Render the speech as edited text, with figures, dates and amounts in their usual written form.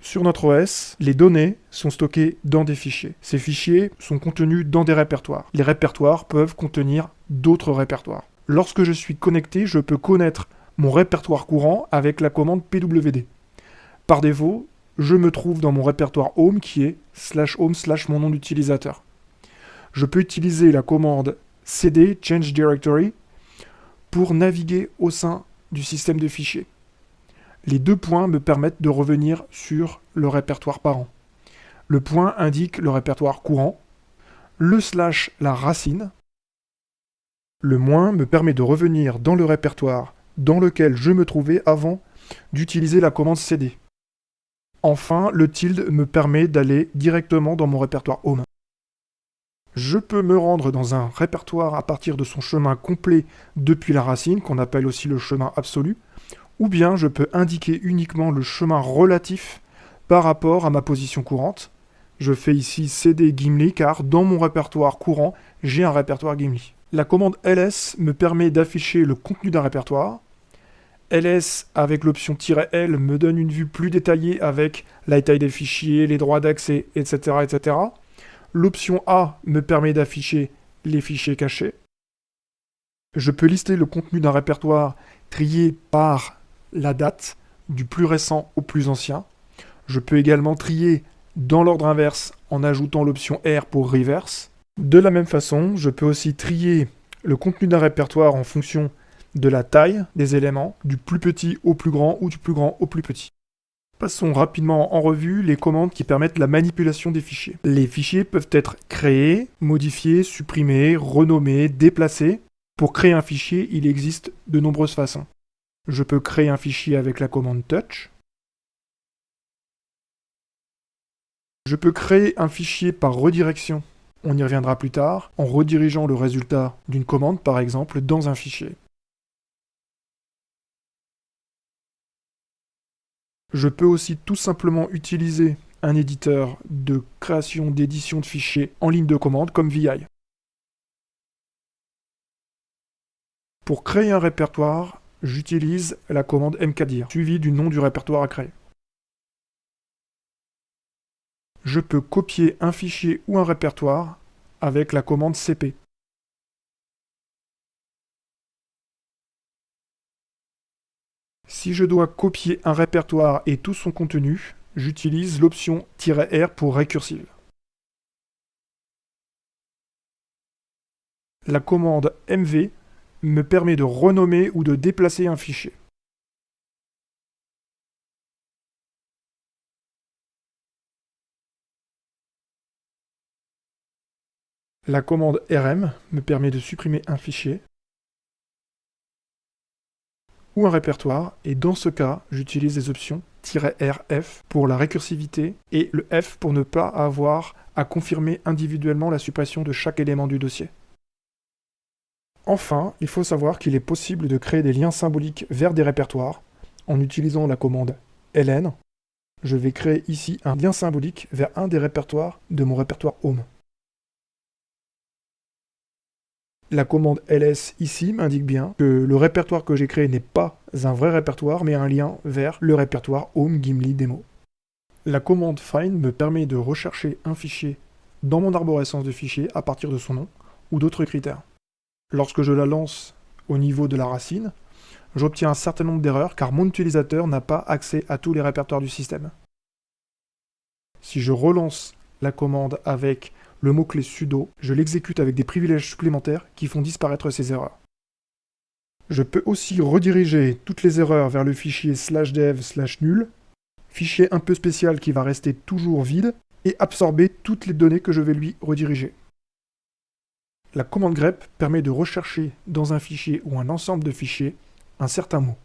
Sur notre OS, les données sont stockées dans des fichiers. Ces fichiers sont contenus dans des répertoires. Les répertoires peuvent contenir d'autres répertoires. Lorsque je suis connecté, je peux connaître mon répertoire courant avec la commande pwd. Par défaut, je me trouve dans mon répertoire home qui est /home/ mon nom d'utilisateur. Je peux utiliser la commande cd change directory pour naviguer au sein du système de fichiers. Les deux points me permettent de revenir sur le répertoire parent. Le point indique le répertoire courant, le / la racine. Le moins me permet de revenir dans le répertoire dans lequel je me trouvais avant d'utiliser la commande cd. Enfin, le tilde me permet d'aller directement dans mon répertoire home. Je peux me rendre dans un répertoire à partir de son chemin complet depuis la racine, qu'on appelle aussi le chemin absolu, ou bien je peux indiquer uniquement le chemin relatif par rapport à ma position courante. Je fais ici cd Gimli car dans mon répertoire courant, j'ai un répertoire Gimli. La commande ls me permet d'afficher le contenu d'un répertoire. ls avec l'option "-l me donne une vue plus détaillée avec la taille des fichiers, les droits d'accès, etc., etc. L'option A me permet d'afficher les fichiers cachés. Je peux lister le contenu d'un répertoire trié par la date, du plus récent au plus ancien. Je peux également trier dans l'ordre inverse en ajoutant l'option R pour reverse. De la même façon, je peux aussi trier le contenu d'un répertoire en fonction de la taille des éléments, du plus petit au plus grand ou du plus grand au plus petit. Passons rapidement en revue les commandes qui permettent la manipulation des fichiers. Les fichiers peuvent être créés, modifiés, supprimés, renommés, déplacés. Pour créer un fichier, il existe de nombreuses façons. Je peux créer un fichier avec la commande touch. Je peux créer un fichier par redirection, on y reviendra plus tard, en redirigeant le résultat d'une commande par exemple dans un fichier. Je peux aussi tout simplement utiliser un éditeur de création d'édition de fichiers en ligne de commande comme VI. Pour créer un répertoire, j'utilise la commande mkdir, suivie du nom du répertoire à créer. Je peux copier un fichier ou un répertoire avec la commande cp. Si je dois copier un répertoire et tout son contenu, j'utilise l'option -r pour récursive. La commande mv me permet de renommer ou de déplacer un fichier. La commande rm me permet de supprimer un fichier ou un répertoire, et dans ce cas, j'utilise les options -rf pour la récursivité et le F pour ne pas avoir à confirmer individuellement la suppression de chaque élément du dossier. Enfin, il faut savoir qu'il est possible de créer des liens symboliques vers des répertoires en utilisant la commande ln. Je vais créer ici un lien symbolique vers un des répertoires de mon répertoire home. La commande ls ici m'indique bien que le répertoire que j'ai créé n'est pas un vrai répertoire, mais un lien vers le répertoire home Gimli demo. La commande find me permet de rechercher un fichier dans mon arborescence de fichiers à partir de son nom ou d'autres critères. Lorsque je la lance au niveau de la racine, j'obtiens un certain nombre d'erreurs car mon utilisateur n'a pas accès à tous les répertoires du système. Si je relance la commande avec le mot-clé sudo, je l'exécute avec des privilèges supplémentaires qui font disparaître ces erreurs. Je peux aussi rediriger toutes les erreurs vers le fichier /dev/nul, fichier un peu spécial qui va rester toujours vide, et absorber toutes les données que je vais lui rediriger. La commande grep permet de rechercher dans un fichier ou un ensemble de fichiers un certain mot.